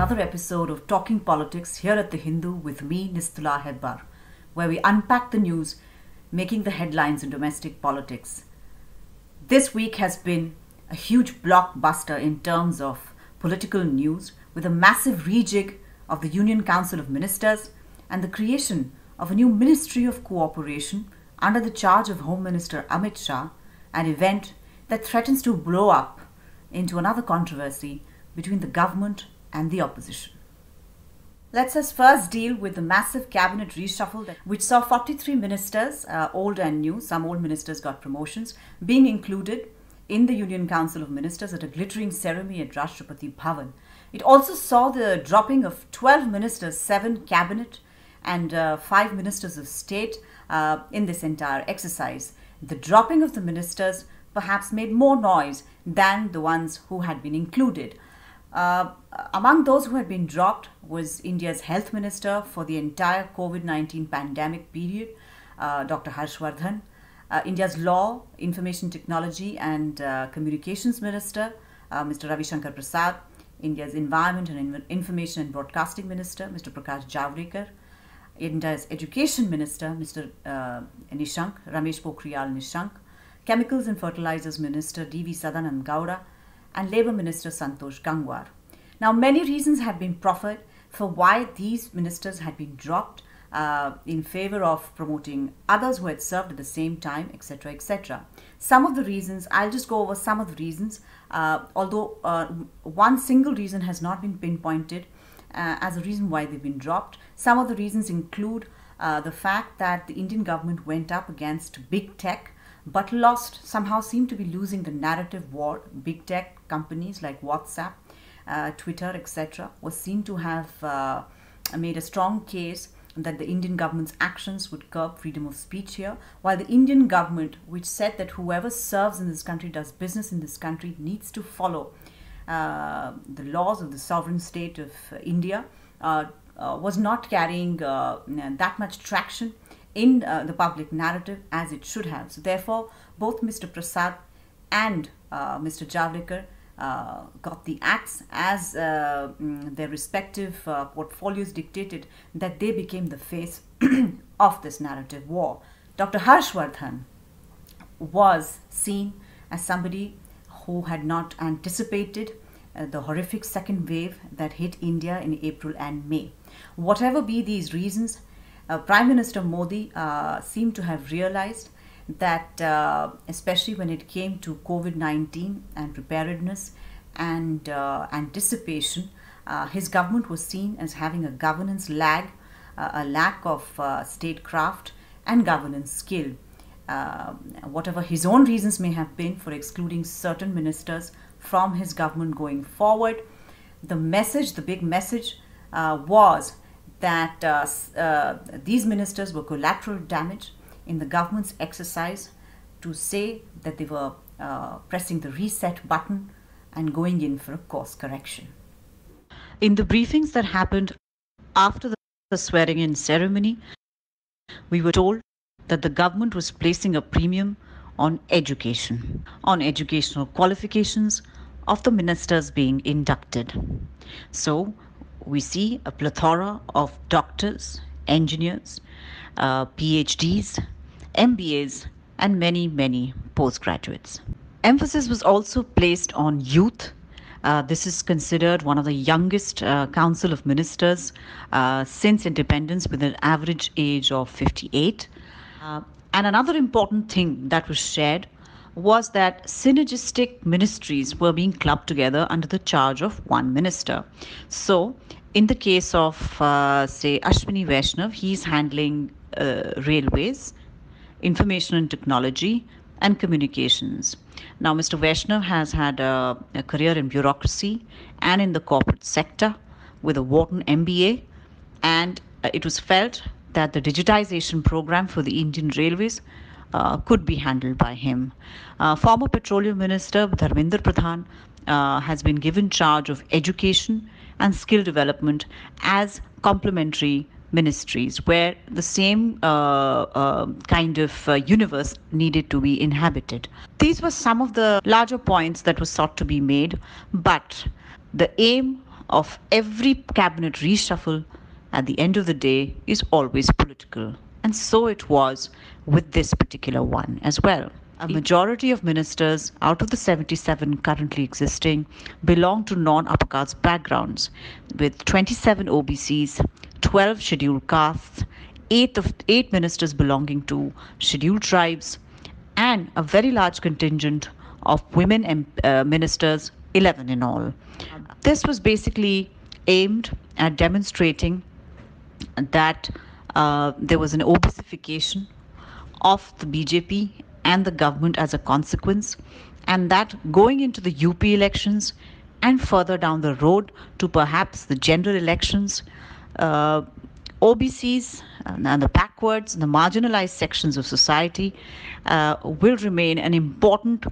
another episode of Talking Politics here at The Hindu with me, Nistula Hebbar, where we unpack the news making the headlines in domestic politics. This week has been a huge blockbuster in terms of political news, with a massive rejig of the Union Council of Ministers and the creation of a new Ministry of Cooperation under the charge of Home Minister Amit Shah, an event that threatens to blow up into another controversy between the government and the opposition. Let us first deal with the massive cabinet reshuffle which saw 43 ministers, old and new, some old ministers got promotions, being included in the Union Council of Ministers at a glittering ceremony at Rashtrapati Bhavan. It also saw the dropping of 12 ministers, 7 cabinet and 5 ministers of state in this entire exercise. The dropping of the ministers perhaps made more noise than the ones who had been included. Among those who had been dropped was India's health minister for the entire COVID-19 pandemic period, Dr. Harshvardhan, India's law, information technology and communications minister, Mr. Ravi Shankar Prasad, India's environment and information and broadcasting minister, Mr. Prakash Javadekar, India's education minister, Mr. Nishank, Ramesh Pokhriyal Nishank, chemicals and fertilizers minister, D.V. Sadanand Gowda, and Labour Minister Santosh Gangwar. Now, many reasons had been proffered for why these ministers had been dropped in favour of promoting others who had served at the same time, etc., etc. Some of the reasons, I'll just go over some of the reasons, although one single reason has not been pinpointed as a reason why they've been dropped. Some of the reasons include the fact that the Indian government went up against big tech, but somehow seemed to be losing the narrative war. Big tech companies like WhatsApp, Twitter, etc. was seen to have made a strong case that the Indian government's actions would curb freedom of speech here, while the Indian government, which said that whoever serves in this country, does business in this country, needs to follow the laws of the sovereign state of India, was not carrying that much traction in the public narrative as it should have. So therefore, both Mr. Prasad and Mr. Javadekar got the axe as their respective portfolios dictated, that they became the face of this narrative war. Dr. Harshvardhan was seen as somebody who had not anticipated the horrific second wave that hit India in April and May. Whatever be these reasons, Prime Minister Modi seemed to have realized that especially when it came to COVID-19 and preparedness and anticipation, his government was seen as having a governance lag, a lack of statecraft and governance skill. Whatever his own reasons may have been for excluding certain ministers from his government going forward, the message, the big message was that these ministers were collateral damage in the government's exercise to say that they were pressing the reset button and going in for a course correction. In the briefings that happened after the swearing-in ceremony, we were told that the government was placing a premium on education, on educational qualifications of the ministers being inducted. So we see a plethora of doctors, engineers, PhDs, MBAs, and many, many postgraduates. Emphasis was also placed on youth. This is considered one of the youngest council of ministers since independence, with an average age of 58. And another important thing that was shared was that synergistic ministries were being clubbed together under the charge of one minister. So in the case of, say, Ashwini Vaishnav, he's handling railways, information and technology, and communications. Now, Mr. Vaishnav has had a career in bureaucracy and in the corporate sector with a Wharton MBA, and it was felt that the digitization program for the Indian Railways could be handled by him. Former Petroleum Minister Dharmendra Pradhan has been given charge of education and skill development as complementary ministries, where the same kind of universe needed to be inhabited. These were some of the larger points that were sought to be made, but the aim of every cabinet reshuffle at the end of the day is always political. And so it was with this particular one as well. A majority of ministers out of the 77 currently existing belong to non upper caste backgrounds, with 27 OBCs, 12 scheduled castes, 8 ministers belonging to scheduled tribes, and a very large contingent of women ministers, 11 in all. This was basically aimed at demonstrating that there was an obesification of the BJP and the government as a consequence, and that going into the UP elections and further down the road to perhaps the general elections, uh, OBCs and the backwards and the marginalized sections of society will remain an important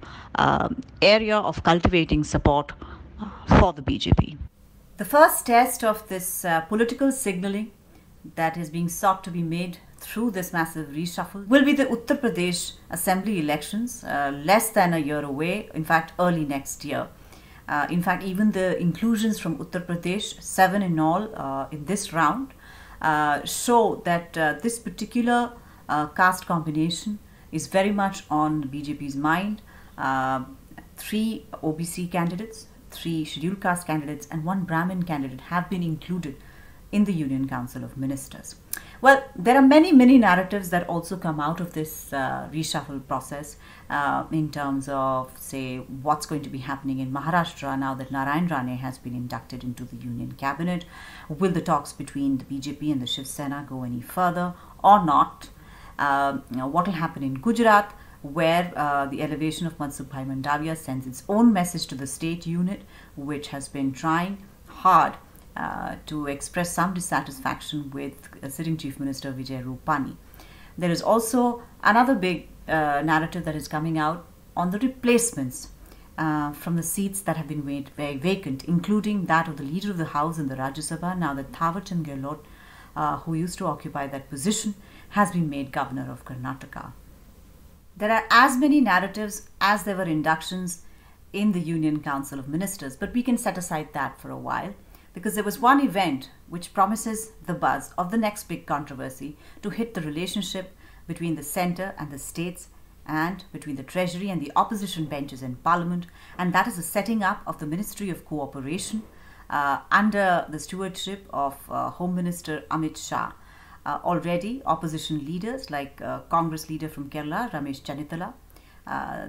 area of cultivating support for the BJP. The first test of this political signaling that is being sought to be made through this massive reshuffle will be the Uttar Pradesh Assembly elections, less than a year away, in fact, early next year. In fact, even the inclusions from Uttar Pradesh, 7 in all in this round, show that this particular caste combination is very much on BJP's mind. 3 OBC candidates, 3 scheduled caste candidates, and 1 Brahmin candidate have been included in the Union Council of Ministers. Well, there are many narratives that also come out of this reshuffle process in terms of, say, what's going to be happening in Maharashtra now that Narayan Rane has been inducted into the Union Cabinet. Will the talks between the BJP and the Shiv Sena go any further or not? What will happen in Gujarat, where the elevation of Mansukh Mandaviya sends its own message to the state unit, which has been trying hard to express some dissatisfaction with sitting Chief Minister Vijay Rupani. There is also another big narrative that is coming out on the replacements from the seats that have been made very vacant, including that of the Leader of the House in the Rajya Sabha, now that Thawarchand Gehlot, who used to occupy that position, has been made Governor of Karnataka. There are as many narratives as there were inductions in the Union Council of Ministers, but we can set aside that for a while, because there was one event which promises the buzz of the next big controversy to hit the relationship between the centre and the states and between the Treasury and the opposition benches in Parliament, and that is the setting up of the Ministry of Cooperation under the stewardship of Home Minister Amit Shah. Already, opposition leaders like Congress leader from Kerala, Ramesh Channithala,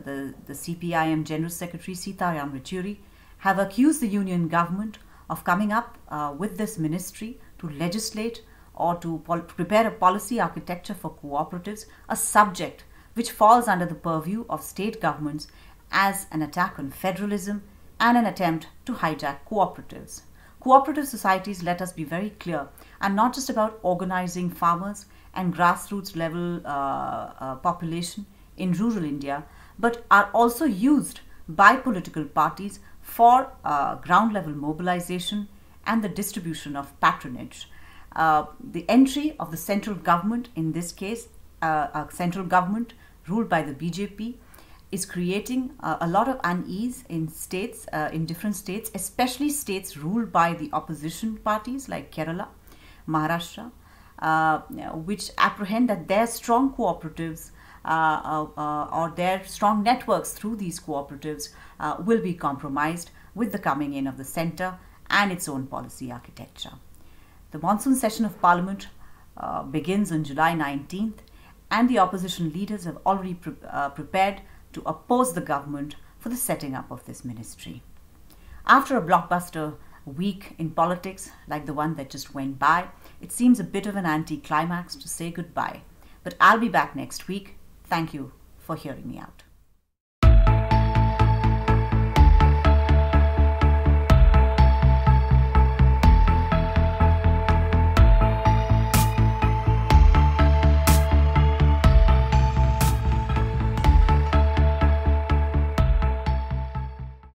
the CPIM General Secretary Sitaram Yechury, have accused the Union government of coming up with this ministry to legislate or to prepare a policy architecture for cooperatives, a subject which falls under the purview of state governments as an attack on federalism and an attempt to hijack cooperatives. Cooperative societies, let us be very clear, are not just about organizing farmers and grassroots level population in rural India, but are also used by political parties for ground level mobilization and the distribution of patronage. The entry of the central government, in this case, a central government ruled by the BJP, is creating a lot of unease in states, in different states, especially states ruled by the opposition parties like Kerala, Maharashtra, which apprehend that their strong cooperatives or their strong networks through these cooperatives will be compromised with the coming in of the centre and its own policy architecture. The monsoon session of Parliament begins on July 19th, and the opposition leaders have already prepared to oppose the government for the setting up of this ministry. After a blockbuster week in politics like the one that just went by, it seems a bit of an anticlimax to say goodbye. But I'll be back next week. Thank you for hearing me out.